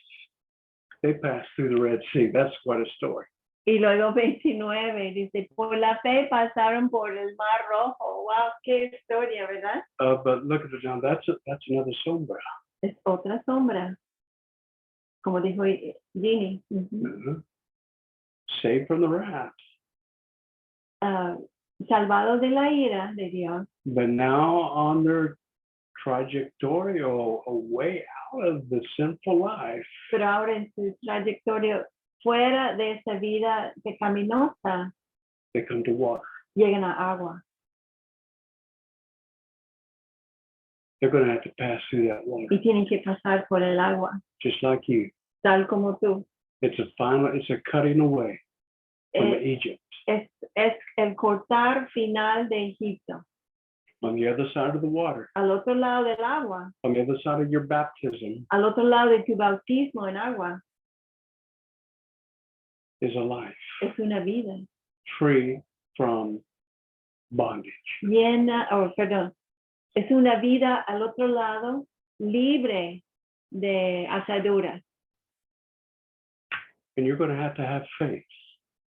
they passed through the Red Sea. That's quite a story. Y luego 29 dice, por la fe pasaron por el Mar Rojo. Wow, qué historia, ¿verdad? But look at it now, that's another sombra. Es otra sombra. Como dijo Ginny. Saved from the wrath. Salvados de la ira de Dios. But now on their trajectory or a way out of the sinful life, Pero ahora en su trayectoria fuera de esa vida pecaminosa, they come to water. llegan a agua. They're going to have to pass through that water, Y tienen que pasar por el agua, just like you. tal como tú. It's a cutting away from Egypt. Es el cortar final de Egipto. On the other side of the water, Al otro lado del agua, on the other side of your baptism, al otro lado de tu bautismo en agua, is a life es una vida free from bondage. es una vida al otro lado libre de ataduras. And you're going to have faith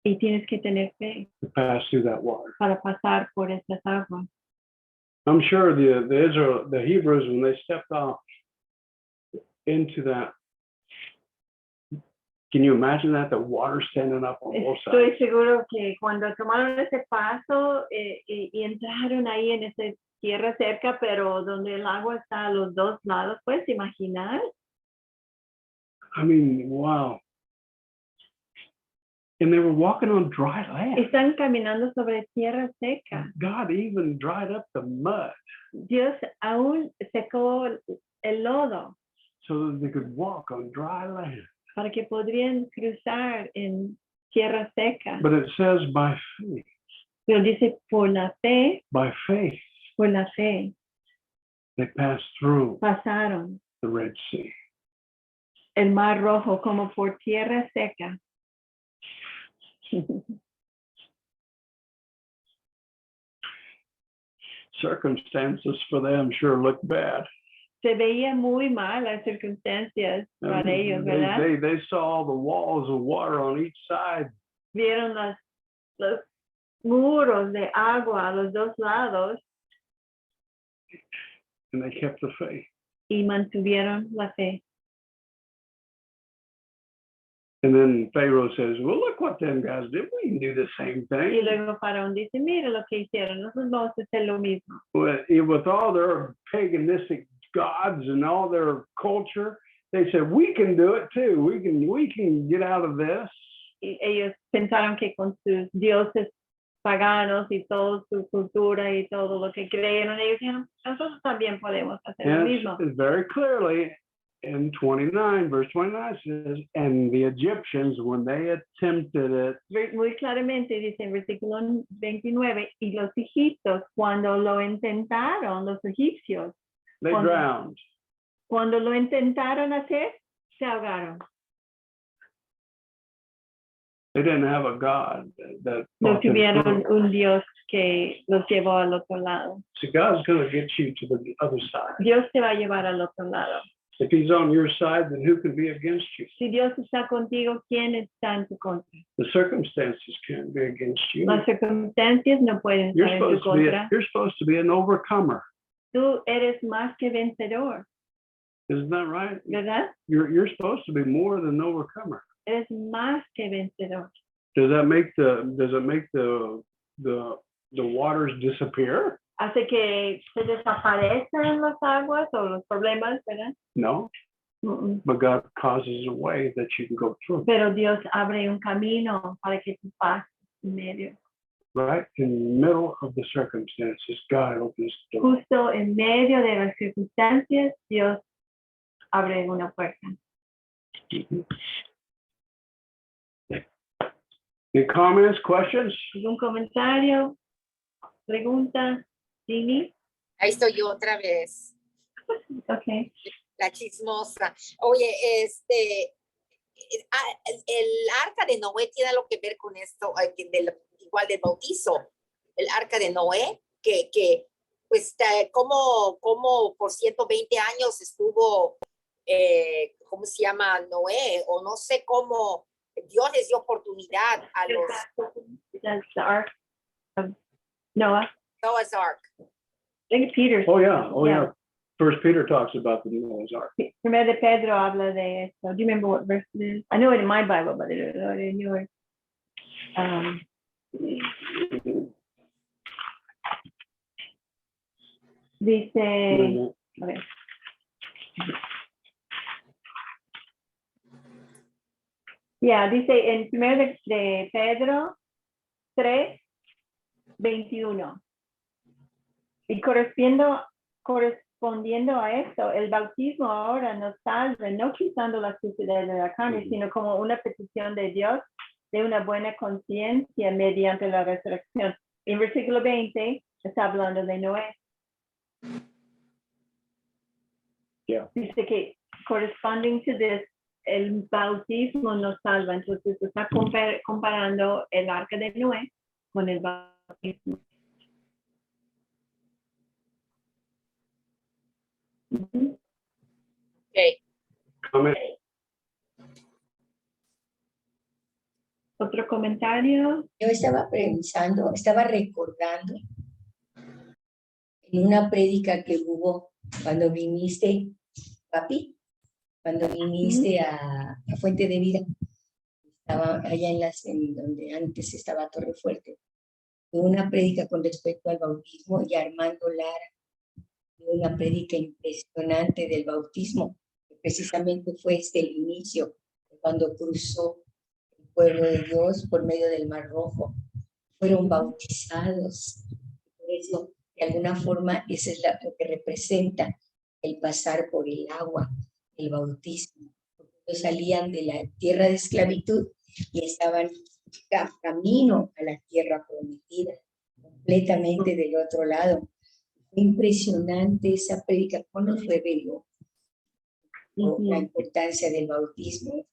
Y tienes que tener fe to pass through that water. para pasar por esas aguas. I'm sure the Hebrews, when they stepped off into that, can you imagine that? The water standing up on both Estoy sides. seguro que cuando tomaron ese paso y entraron ahí en esa tierra cerca, pero donde el agua está a los dos lados, ¿puedes imaginar? I mean, wow. And they were walking on dry land. Están caminando sobre tierra seca. God even dried up the mud Dios aún secó el lodo so that they could walk on dry land. para que podrían cruzar en tierra seca. But it says by faith, Pero dice, por la fe, they passed through pasaron the Red Sea. el Mar Rojo como por tierra seca. Circumstances for them sure look bad. Se veía muy mal las circunstancias para ellos, ¿verdad? They saw the walls of water on each side. Vieron los muros de agua a los dos lados And they kept the faith. y mantuvieron la fe. And then Pharaoh says, well, look what them guys did. We can do the same Y thing. luego Faraón dice, mira lo que hicieron, nosotros vamos a hacer lo mismo. With all their paganistic gods and all their culture, they said, we can do it too. We can get out of this. Y ellos pensaron que con sus dioses paganos y toda su cultura y todo lo que creyeron. Ellos dijeron, nosotros también podemos hacer lo And mismo. it's very clearly in 29, verse 29 says, and the Egyptians, when they attempted it, Muy claramente dice en versículo 29, y los egipcios, cuando lo intentaron, los egipcios, they Cuando- drowned. cuando lo intentaron hacer, se ahogaron. They didn't have a God that No brought them tuvieron through. un Dios que los llevó al otro lado. See, God's going to get you to the other side. Dios te va a llevar al otro lado. If he's on your side, then who can be against you? Si Dios está contigo, ¿quién está en tu contra? The circumstances can't be against you. Las circunstancias no pueden You're estar en tu supposed to be contra. you're supposed to be an overcomer. Tú eres más que vencedor, Isn't that right? ¿verdad? You're supposed to be more than an overcomer. Eres más que vencedor. Does it make the waters disappear? Hace que se desaparezcan las aguas o los problemas, ¿verdad? No, but God causes a way that you can go through. Pero Dios abre un camino para que tú pases en medio. Right in the middle of the circumstances, God opens the door. Justo en medio de las circunstancias, Dios abre una puerta. Any comments, questions? ¿Algún comentario? ¿Pregunta? Jimmy? Ahí estoy yo otra vez, Ok. la chismosa. Oye, el arca de Noé tiene algo que ver con esto, igual del bautizo. El arca de Noé, que pues, como por 120 años estuvo, ¿cómo se llama? Noé, o no sé cómo, Dios les dio oportunidad a los That's the ark of Noah. Noah's Ark. I think Peter. Oh yeah. First Peter talks about the Noah's Ark. Primero de Pedro habla de esto. Do you remember what verse it is? I know it in my Bible, but I don't know it in yours. Dice, a ver. Dice en primero de Pedro 3:21. Y correspondiendo a esto, el bautismo ahora nos salva, no quitando la suciedad de la carne, sino como una petición de Dios de una buena conciencia mediante la resurrección. En versículo 20 está hablando de Noé. Yeah. Dice que corresponding to this, el bautismo nos salva. Entonces está comparando el arca de Noé con el bautismo. Okay. Comment? ¿Otro comentario? Yo estaba pensando, estaba recordando en una prédica que hubo cuando viniste, papi, cuando viniste a Fuente de Vida. Estaba allá en donde antes estaba Torre Fuerte. Hubo una prédica con respecto al bautismo y Armando Lara dio una prédica impresionante del bautismo, que precisamente fue el inicio, cuando cruzó el pueblo de Dios por medio del Mar Rojo. Fueron bautizados. Por eso, de alguna forma, eso es lo que representa el pasar por el agua, el bautismo. Ellos salían de la tierra de esclavitud y estaban camino a la tierra prometida, completamente del otro lado. Fue impresionante esa prédica, cómo nos reveló la importancia del bautismo.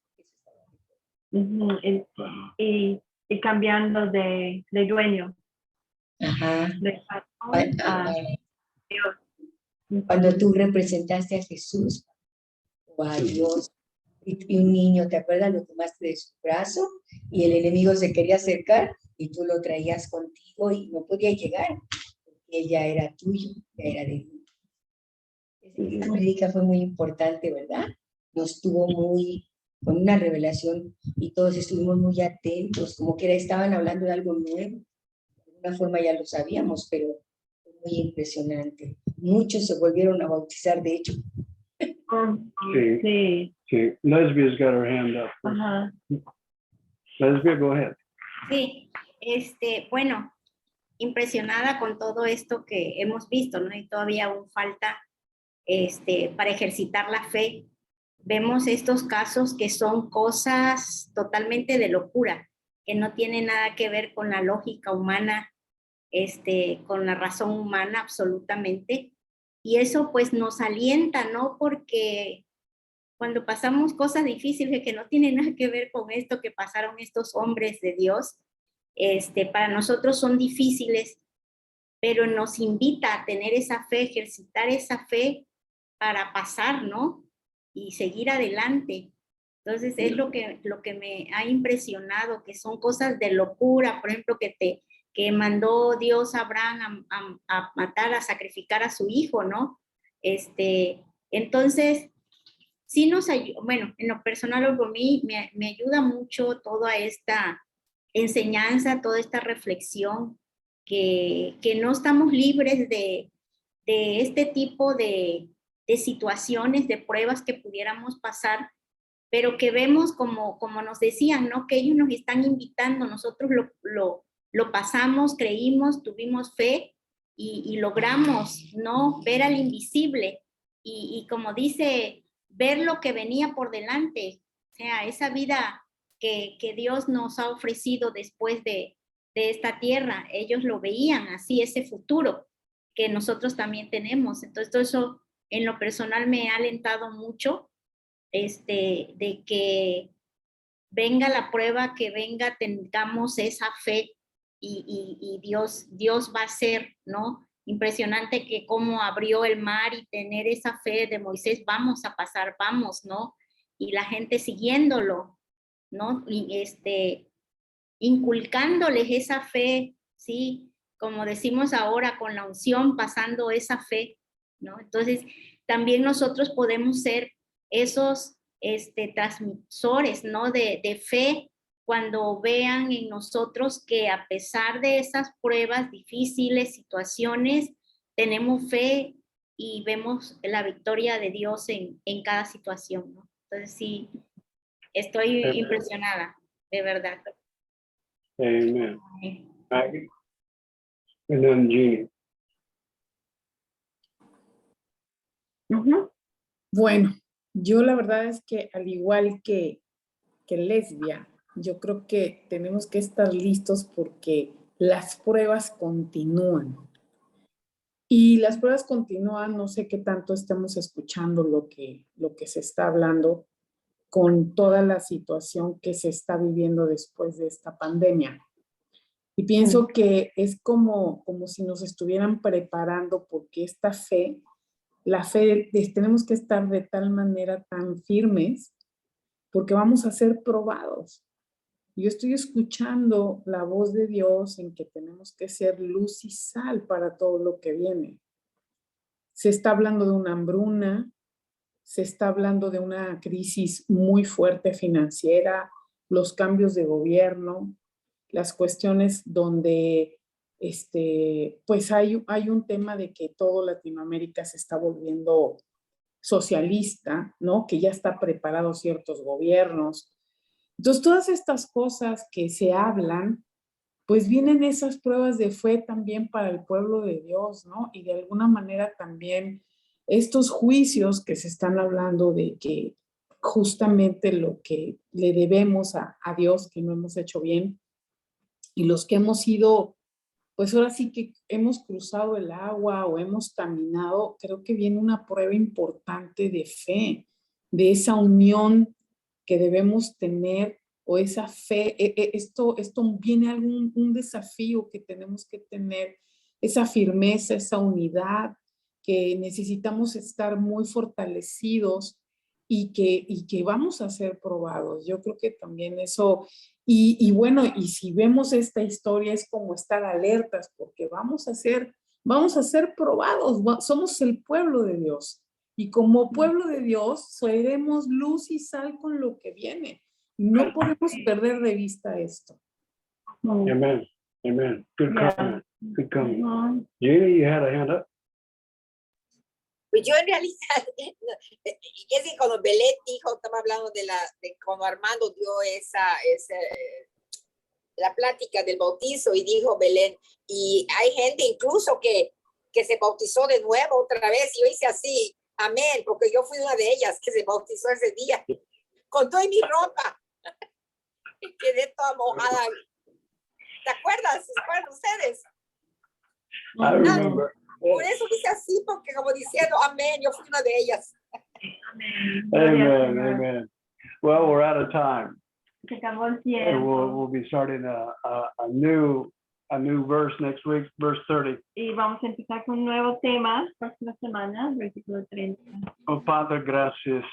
Y cambiando de dueño. Ajá. De patrón a Dios. Cuando tú representaste a Jesús o a Dios y un niño, ¿te acuerdas? Lo tomaste de su brazo y el enemigo se quería acercar y tú lo traías contigo y no podía llegar porque él ya era tuyo, ya era de Dios. Esa prédica fue muy importante, ¿verdad? Nos tuvo con una revelación y todos estuvimos muy atentos, como que estaban hablando de algo nuevo. De alguna forma ya lo sabíamos, pero fue muy impresionante. Muchos se volvieron a bautizar, de hecho. Sí. Okay, Lesbia's got her hand up. Ajá. Lesbia, go ahead. Sí, bueno, impresionada con todo esto que hemos visto, ¿no? Y todavía aún falta para ejercitar la fe. Vemos estos casos que son cosas totalmente de locura, que no tienen nada que ver con la lógica humana, con la razón humana absolutamente. Y eso pues nos alienta, ¿no? Porque cuando pasamos cosas difíciles que no tienen nada que ver con esto que pasaron estos hombres de Dios, para nosotros son difíciles, pero nos invita a tener esa fe, ejercitar esa fe para pasar, ¿no? Y seguir adelante. Entonces es lo que me ha impresionado, que son cosas de locura, por ejemplo, que mandó Dios a Abraham a matar, a sacrificar a su hijo, ¿no? Entonces, sí nos ayuda, bueno, en lo personal por mí me ayuda mucho toda esta enseñanza, toda esta reflexión, que no estamos libres de este tipo de situaciones, de pruebas que pudiéramos pasar, pero que vemos como nos decían, ¿no? Que ellos nos están invitando, nosotros lo pasamos, creímos, tuvimos fe y logramos, ¿no? Ver al invisible y como dice, ver lo que venía por delante, o sea, esa vida que Dios nos ha ofrecido después de esta tierra, ellos lo veían así, ese futuro que nosotros también tenemos. Entonces, todo eso en lo personal me ha alentado mucho, de que venga la prueba, que venga, tengamos esa fe y Dios va a ser, ¿no? Impresionante que cómo abrió el mar y tener esa fe de Moisés, vamos a pasar, vamos, ¿no? Y la gente siguiéndolo, ¿no? Y inculcándoles esa fe, ¿sí? Como decimos ahora, con la unción, pasando esa fe, ¿no? Entonces, también nosotros podemos ser esos transmisores, ¿no? De fe, cuando vean en nosotros que a pesar de esas pruebas difíciles, situaciones, tenemos fe y vemos la victoria de Dios en cada situación, ¿no? Entonces, sí, estoy impresionada, de verdad. Amen. Maggie? And then Jeannie. Bueno, yo la verdad es que al igual que Lesbia, yo creo que tenemos que estar listos porque las pruebas continúan. Y las pruebas continúan, no sé qué tanto estemos escuchando lo que se está hablando con toda la situación que se está viviendo después de esta pandemia. Y pienso que es como si nos estuvieran preparando porque esta fe, la fe, tenemos que estar de tal manera tan firmes porque vamos a ser probados. Yo estoy escuchando la voz de Dios en que tenemos que ser luz y sal para todo lo que viene. Se está hablando de una hambruna, se está hablando de una crisis muy fuerte financiera, los cambios de gobierno, las cuestiones donde pues hay un tema de que todo Latinoamérica se está volviendo socialista, ¿no? Que ya está preparado ciertos gobiernos. Entonces, todas estas cosas que se hablan, pues vienen esas pruebas de fe también para el pueblo de Dios, ¿no? Y de alguna manera también estos juicios que se están hablando de que justamente lo que le debemos a Dios, que no hemos hecho bien, y los que hemos ido, pues ahora sí que hemos cruzado el agua o hemos caminado, creo que viene una prueba importante de fe, de esa unión que debemos tener o esa fe. Esto viene un desafío que tenemos que tener, esa firmeza, esa unidad, que necesitamos estar muy fortalecidos y que vamos a ser probados. Yo creo que también eso, y bueno, y si vemos esta historia es como estar alertas porque vamos a ser probados, somos el pueblo de Dios. Y como pueblo de Dios, seremos luz y sal con lo que viene. No podemos perder de vista esto. Amen. Amen. Good comment. Good comment. Jeannie, you had a hand up? Pues yo en realidad, es que cuando Belén dijo, estaba hablando de cuando Armando dio ese la plática del bautizo y dijo Belén, y hay gente incluso que se bautizó de nuevo otra vez, y yo hice así, amén, porque yo fui una de ellas que se bautizó ese día, con toda mi ropa, y quedé toda mojada. ¿Se acuerdan ustedes? I remember. Por eso hice así, porque como diciendo, amén, yo fui una de ellas. Amen, amen. Well, we're out of time. Se acabó el And tiempo. we'll be starting a new verse next week, verse 30. Y vamos a empezar con un nuevo tema próxima semana, versículo 30. Oh, Padre, gracias,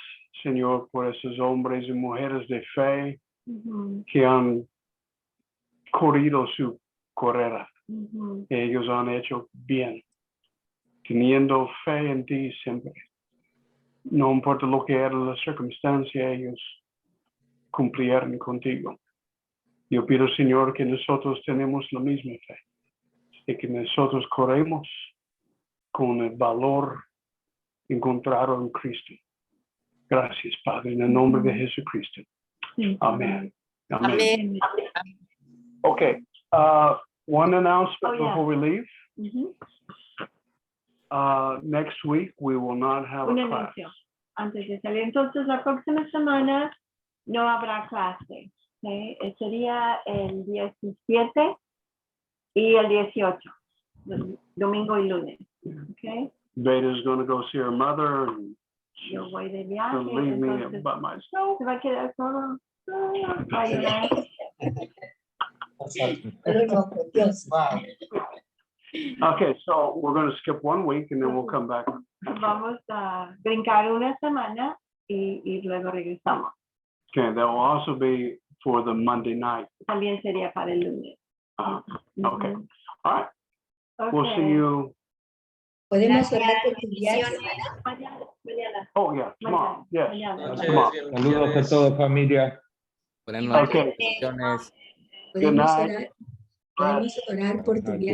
Señor, por esos hombres y mujeres de fe Ujú, que han corrido su carrera. ujú. Ellos han hecho bien, teniendo fe en ti siempre. No importa lo que era la circunstancia, ellos cumplieron contigo. Yo pido, Señor, que nosotros tenemos la misma fe y que nosotros corremos con el valor encontrado en Cristo. Gracias, Padre, en el nombre de Jesucristo. Sí. Amen. Amen. Amén. Okay. One announcement Oh, yeah. before we leave. Ujú. Next week, we will not have Un a class. anuncio antes de salir. Entonces, la próxima semana no habrá clase. ¿Sí? Sería el 17 y el 18, domingo y lunes. ¿Okay? Veda's going to go see her mother and Yo voy de she'll viaje, leave me entonces by myself. se va a quedar solo. Va a llorar. No, por Dios. Okay, so we're going to skip 1 week and then we'll come back. Vamos a brincar una semana y luego regresamos. Okay, that will also be for the Monday night. También sería para el lunes. Okay. Ujú. All right. We'll see Okay. you. Podemos orar por tu viaje. Mañana. Oh, yeah, tomorrow. Yes, Mañana. tomorrow. Saludos a todos, familia. Buenas noches. Okay. Bendiciones. Podemos night. orar por tu viaje.